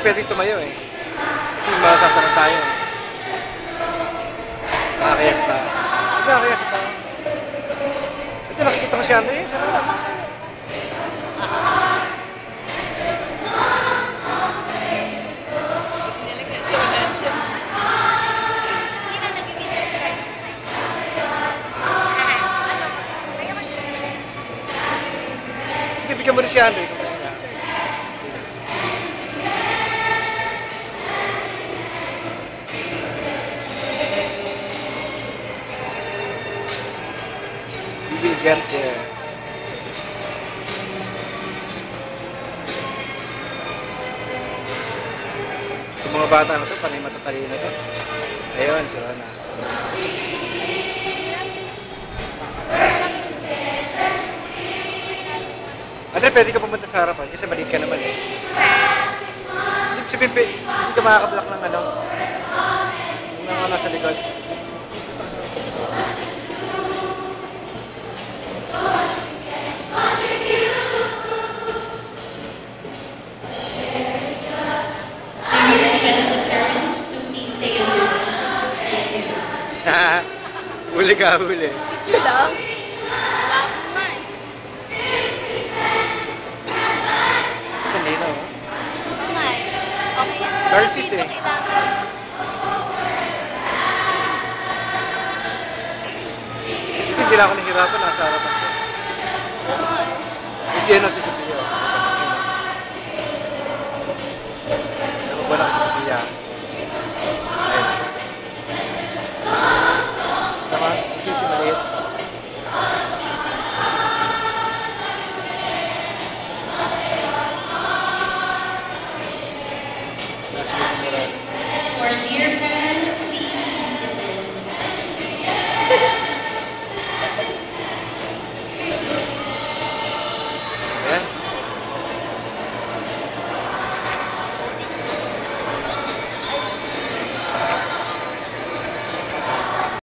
pwedeng tumayo eh. Kasi masasarap tayo. Nakakaya sa tao. Kasi nakakaya sa tao. Ito, nakikita ko si Andre. Sarap lang. Sige, bigyan mo rin si Andre kung gusto niya. We will get there. Yung mga bata na to, panay matatalino na to. Ayun, si Rona. Andre, pwede ka pumunta sa harapan kasi maliit ka naman eh. Hindi sabihin, hindi ka makakablock ng ano. Yung mga nasa likod. Huli ka, huli. Ito lang. Ito nila, oh. Okay yan. Narcis eh. Ito hindi na ako nahihirapan, nasa harapan siya. Si ano, si Sophia. Ako ba na si Sophia?